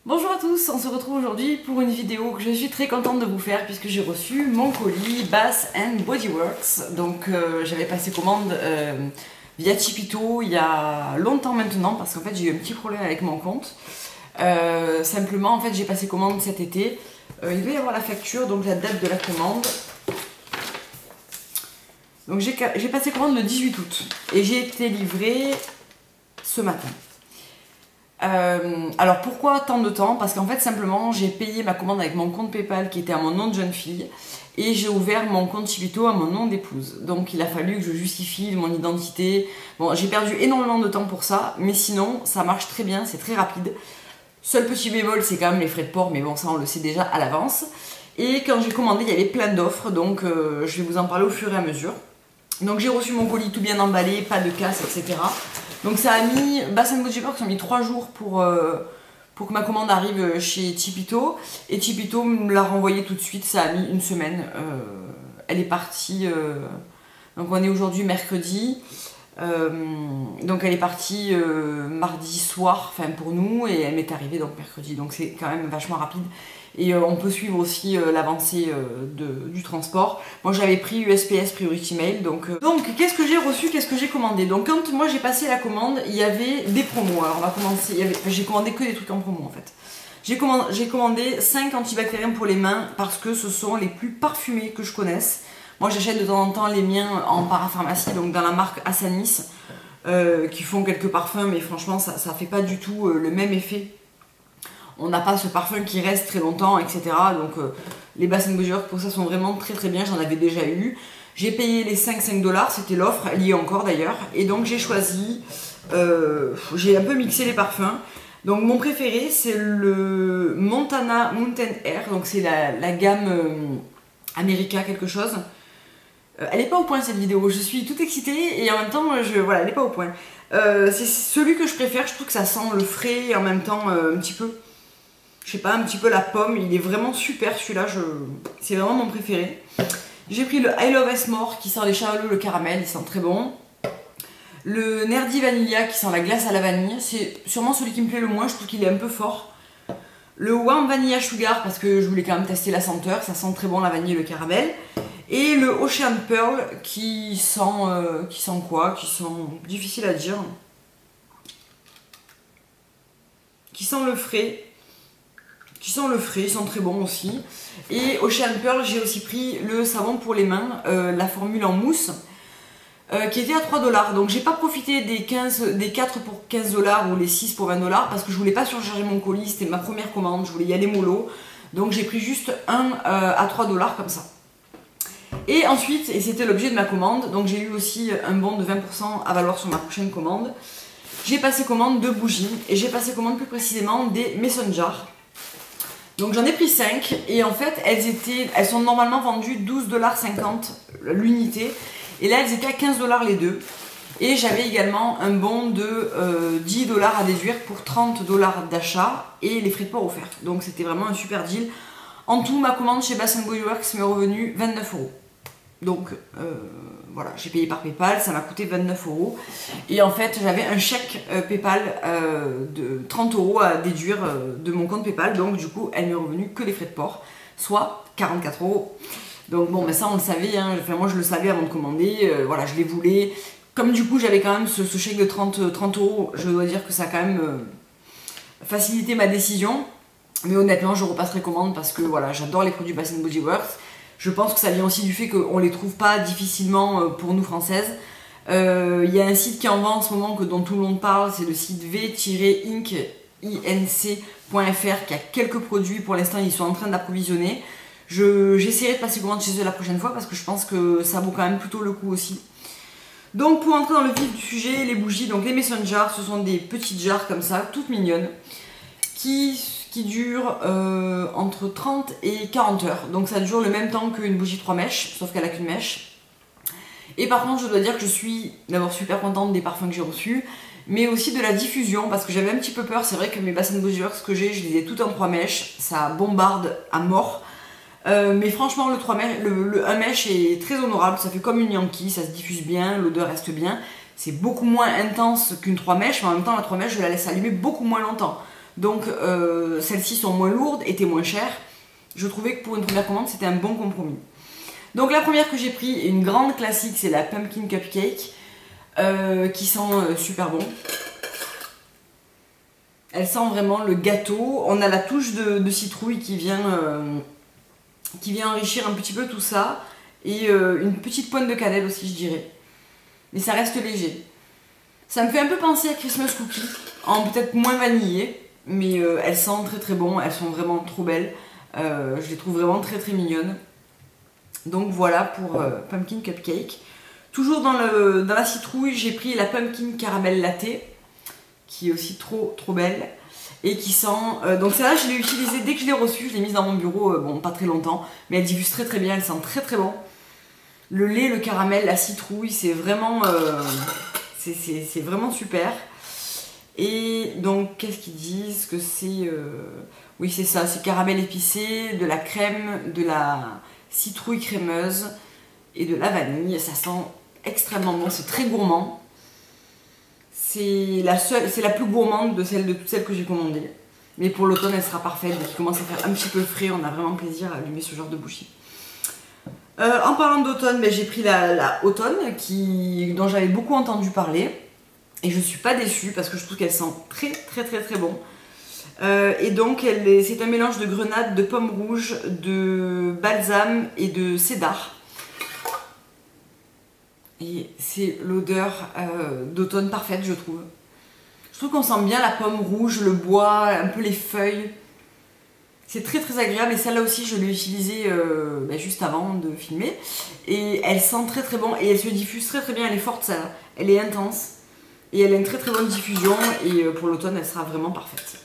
Bonjour à tous, on se retrouve aujourd'hui pour une vidéo que je suis très contente de vous faire puisque j'ai reçu mon colis Bath & Body Works. Donc j'avais passé commande via Chipito il y a longtemps maintenant parce qu'en fait j'ai eu un petit problème avec mon compte. Simplement en fait j'ai passé commande cet été. Il doit y avoir la facture, donc la date de la commande. Donc j'ai passé commande le 18 août et j'ai été livrée ce matin. Alors pourquoi tant de temps? Parce qu'en fait simplement j'ai payé ma commande avec mon compte PayPal qui était à mon nom de jeune fille et j'ai ouvert mon compte Chipito à mon nom d'épouse. Donc il a fallu que je justifie mon identité. Bon, j'ai perdu énormément de temps pour ça, mais sinon ça marche très bien, c'est très rapide. Seul petit bémol, c'est quand même les frais de port, mais bon ça on le sait déjà à l'avance. Et quand j'ai commandé, il y avait plein d'offres, donc je vais vous en parler au fur et à mesure. Donc j'ai reçu mon colis tout bien emballé, pas de casse, etc. Donc ça a mis, Bath & Body Works ont mis 3 jours pour que ma commande arrive chez Chipito. Et Chipito me l'a renvoyé tout de suite, ça a mis une semaine. Elle est partie, donc on est aujourd'hui mercredi. Donc elle est partie mardi soir, enfin pour nous, et elle m'est arrivée donc mercredi. Donc c'est quand même vachement rapide. Et on peut suivre aussi l'avancée du transport. Moi j'avais pris USPS Priority Mail. Donc qu'est-ce que j'ai reçu, qu'est-ce que j'ai commandé? Donc quand moi j'ai passé la commande, il y avait des promos. Alors on va commencer, j'ai commandé que des trucs en promo en fait. J'ai commandé 5 antibactériens pour les mains parce que ce sont les plus parfumés que je connaisse. Moi j'achète de temps en temps les miens en parapharmacie, donc dans la marque Assanis, qui font quelques parfums, mais franchement ça fait pas du tout le même effet. On n'a pas ce parfum qui reste très longtemps, etc. Donc les Bath & Body Works pour ça sont vraiment très très bien, j'en avais déjà eu. J'ai payé les 5 $, c'était l'offre, elle y est encore d'ailleurs. Et donc j'ai choisi, j'ai un peu mixé les parfums. Donc mon préféré c'est le Montana Mountain Air, donc c'est la gamme America quelque chose. Elle n'est pas au point cette vidéo, je suis toute excitée et en même temps, voilà, elle n'est pas au point. C'est celui que je préfère, je trouve que ça sent le frais et en même temps un petit peu, je sais pas, un petit peu la pomme. Il est vraiment super celui-là, c'est vraiment mon préféré. J'ai pris le I Love S More qui sent les chamallows, le caramel, il sent très bon. Le Nerdy Vanilla qui sent la glace à la vanille, c'est sûrement celui qui me plaît le moins, je trouve qu'il est un peu fort. Le Warm Vanilla Sugar parce que je voulais quand même tester la senteur, ça sent très bon la vanille et le caramel. Et le Ocean Pearl qui sent quoi? Qui sent difficile à dire. Qui sent le frais. Qui sent le frais, ils sont très bons aussi. Et Ocean Pearl, j'ai aussi pris le savon pour les mains, la formule en mousse, qui était à 3 $. Donc j'ai pas profité des 4 pour 15 $ ou les 6 pour 20 $ parce que je voulais pas surcharger mon colis, c'était ma première commande, je voulais y aller mollo. Donc j'ai pris juste un à 3 $ comme ça. Et ensuite, et c'était l'objet de ma commande, donc j'ai eu aussi un bon de 20% à valoir sur ma prochaine commande. J'ai passé commande de bougies et j'ai passé commande plus précisément des Mason Jar. Donc j'en ai pris 5 et en fait elles sont normalement vendues 12,50 $ l'unité et là elles étaient à 15 $ les deux. Et j'avais également un bon de 10 $ à déduire pour 30 $ d'achat et les frais de port offerts. Donc c'était vraiment un super deal. En tout, ma commande chez Bath & Body Works m'est revenue 29 €. Donc voilà, j'ai payé par PayPal, ça m'a coûté 29 €. Et en fait, j'avais un chèque PayPal de 30 € à déduire de mon compte PayPal. Donc du coup, elle m'est revenue que les frais de port, soit 44 €. Donc bon, mais ça on le savait, hein. Enfin, moi je le savais avant de commander, voilà, je les voulais. Comme du coup, j'avais quand même ce chèque de 30 €, je dois dire que ça a quand même facilité ma décision. Mais honnêtement, je repasserai commande parce que voilà, j'adore les produits Bath & Body Works. Je pense que ça vient aussi du fait qu'on les trouve pas difficilement pour nous françaises. Il y a un site qui en vend en ce moment dont tout le monde parle, c'est le site v-inc.fr qui a quelques produits. Pour l'instant, ils sont en train d'approvisionner. J'essaierai de passer commande chez eux la prochaine fois parce que je pense que ça vaut quand même plutôt le coup aussi. Donc pour entrer dans le vif du sujet, les bougies, donc les Mason Jar, ce sont des petites jarres comme ça, toutes mignonnes, qui dure entre 30 et 40 heures. Donc ça dure le même temps qu'une bougie 3 mèches, sauf qu'elle a qu'une mèche. Et par contre, je dois dire que je suis d'abord super contente des parfums que j'ai reçus, mais aussi de la diffusion, parce que j'avais un petit peu peur. C'est vrai que mes Bath & Body Works que j'ai, je les ai toutes en 3 mèches, ça bombarde à mort. Mais franchement, le 1 mèche est très honorable, ça fait comme une Yankee, ça se diffuse bien, l'odeur reste bien. C'est beaucoup moins intense qu'une 3 mèches, mais en même temps, la 3 mèches, je la laisse allumer beaucoup moins longtemps. Donc celles-ci sont moins lourdes, étaient moins chères. Je trouvais que pour une première commande, c'était un bon compromis. Donc la première que j'ai pris, une grande classique, c'est la Pumpkin Cupcake, qui sent super bon. Elle sent vraiment le gâteau. On a la touche de citrouille qui vient enrichir un petit peu tout ça. Et une petite pointe de cannelle aussi, je dirais. Mais ça reste léger. Ça me fait un peu penser à Christmas Cookie, en peut-être moins vanillé. Mais elles sentent très très bon, elles sont vraiment trop belles. Je les trouve vraiment très très mignonnes. Donc voilà pour Pumpkin Cupcake. Toujours dans la citrouille, j'ai pris la Pumpkin Caramel Latte, qui est aussi trop belle. Et qui sent... donc celle-là, je l'ai utilisée dès que je l'ai reçue, je l'ai mise dans mon bureau, bon pas très longtemps, mais elle diffuse très très bien, elle sent très très bon. Le lait, le caramel, la citrouille, c'est vraiment... c'est vraiment super. Et donc, qu'est-ce qu'ils disent que c'est... Oui, c'est ça, c'est caramel épicé, de la crème, de la citrouille crémeuse et de la vanille. Ça sent extrêmement bon, c'est très gourmand. C'est la plus gourmande de toutes celles que j'ai commandées. Mais pour l'automne, elle sera parfaite. Dès qu'il commence à faire un petit peu frais, on a vraiment plaisir à allumer ce genre de bougie. En parlant d'automne, ben, j'ai pris la automne dont j'avais beaucoup entendu parler. Et je ne suis pas déçue parce que je trouve qu'elle sent très bon. Et donc c'est un mélange de grenade, de pommes rouges, de balsam et de cédar. Et c'est l'odeur d'automne parfaite, je trouve. Je trouve qu'on sent bien la pomme rouge, le bois, un peu les feuilles. C'est très agréable et celle-là aussi je l'ai utilisée juste avant de filmer. Et elle sent très bon et elle se diffuse très bien, elle est forte celle-là. Elle est intense et elle a une très bonne diffusion et pour l'automne elle sera vraiment parfaite.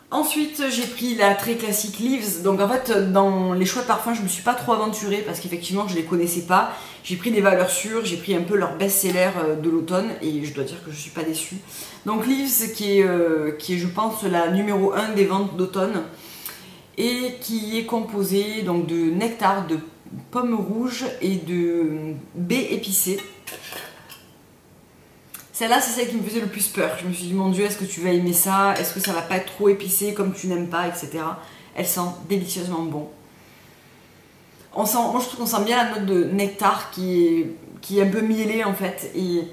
Ensuite j'ai pris la très classique Leaves. Donc en fait dans les choix de parfums je me suis pas trop aventurée parce qu'effectivement je les connaissais pas. J'ai pris des valeurs sûres, j'ai pris un peu leur best-seller de l'automne et je dois dire que je suis pas déçue. Donc Leaves qui est je pense la numéro 1 des ventes d'automne et qui est composée donc de nectar, de pommes rouges et de baies épicées. Celle-là, c'est celle qui me faisait le plus peur. Je me suis dit, mon Dieu, est-ce que tu vas aimer ça? Est-ce que ça va pas être trop épicé comme tu n'aimes pas, etc. Elle sent délicieusement bon. Moi, je trouve qu'on sent bien la note de nectar qui est un peu mielée en fait. Et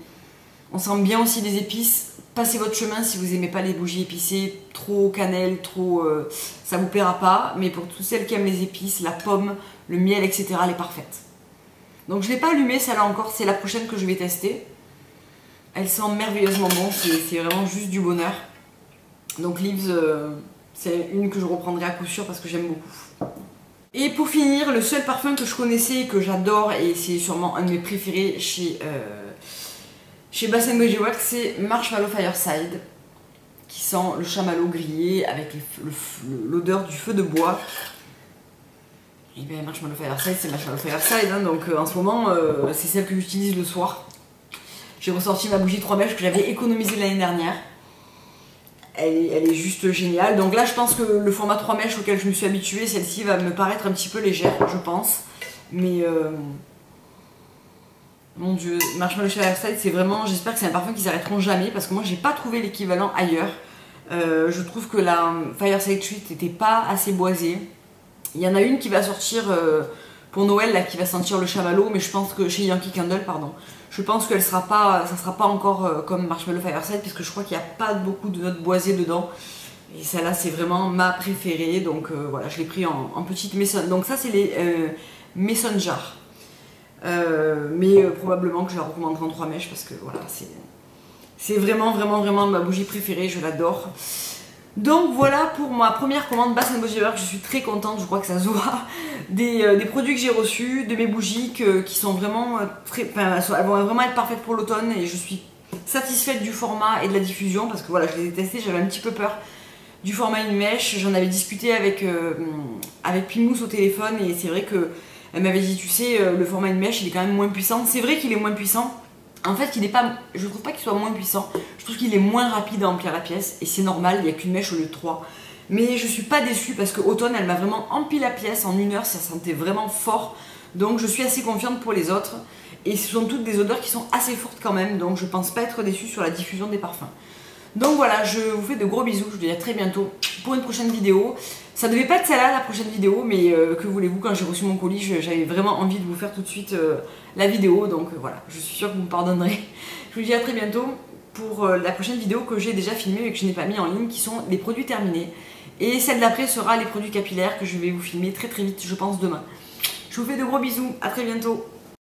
on sent bien aussi les épices. Passez votre chemin si vous n'aimez pas les bougies épicées, trop cannelle, ça vous plaira pas. Mais pour toutes celles qui aiment les épices, la pomme, le miel, etc., elle est parfaite. Donc je ne l'ai pas allumée celle-là encore, c'est la prochaine que je vais tester. Elle sent merveilleusement bon, c'est vraiment juste du bonheur. Donc Leaves, c'est une que je reprendrai à coup sûr parce que j'aime beaucoup. Et pour finir, le seul parfum que je connaissais et que j'adore, et c'est sûrement un de mes préférés chez Bath & Body Works, c'est Marshmallow Fireside, qui sent le chamallow grillé avec l'odeur du feu de bois. Et bien Marshmallow Fireside, c'est Marshmallow Fireside, hein, donc en ce moment, c'est celle que j'utilise le soir. J'ai ressorti ma bougie 3 mèches que j'avais économisée l'année dernière. Elle est juste géniale. Donc là, je pense que le format 3 mèches auquel je me suis habituée, celle-ci va me paraître un petit peu légère, je pense. Mais mon Dieu, Marshmallow Fireside, c'est vraiment... J'espère que c'est un parfum qu'ils arrêteront jamais parce que moi, j'ai pas trouvé l'équivalent ailleurs. Je trouve que la Fireside Treat n'était pas assez boisée. Il y en a une qui va sortir pour Noël, là, qui va sentir le chamallow, mais je pense que chez Yankee Candle, pardon. Je pense que ça sera pas encore comme Marshmallow Fireside, puisque je crois qu'il n'y a pas beaucoup de notes boisées dedans. Et celle-là, c'est vraiment ma préférée, donc voilà, je l'ai pris en petite Mason. Donc ça, c'est les Mason Jar. Mais probablement que je la recommanderai en 3 mèches, parce que voilà, c'est vraiment ma bougie préférée, je l'adore. Donc voilà pour ma première commande Bath & Body Works, je suis très contente, je crois que ça se voit, des produits que j'ai reçus, de mes bougies qui sont vraiment elles vont vraiment être parfaites pour l'automne et je suis satisfaite du format et de la diffusion parce que voilà, je les ai testées, j'avais un petit peu peur du format une mèche, j'en avais discuté avec Pimous au téléphone et c'est vrai qu'elle m'avait dit, tu sais, le format une mèche il est quand même moins puissant, c'est vrai qu'il est moins puissant. En fait, je trouve pas qu'il soit moins puissant, je trouve qu'il est moins rapide à remplir la pièce et c'est normal, il n'y a qu'une mèche au lieu de 3. Mais je suis pas déçue parce que Automne, elle m'a vraiment empli la pièce en 1 heure, ça sentait vraiment fort. Donc je suis assez confiante pour les autres. Et ce sont toutes des odeurs qui sont assez fortes quand même, donc je pense pas être déçue sur la diffusion des parfums. Donc voilà, je vous fais de gros bisous, je vous dis à très bientôt pour une prochaine vidéo. Ça devait pas être celle-là la prochaine vidéo, mais que voulez-vous, quand j'ai reçu mon colis, j'avais vraiment envie de vous faire tout de suite la vidéo, donc voilà, je suis sûre que vous me pardonnerez. Je vous dis à très bientôt pour la prochaine vidéo que j'ai déjà filmée mais que je n'ai pas mis en ligne, qui sont les produits terminés. Et celle d'après sera les produits capillaires que je vais vous filmer très vite, je pense demain. Je vous fais de gros bisous, à très bientôt.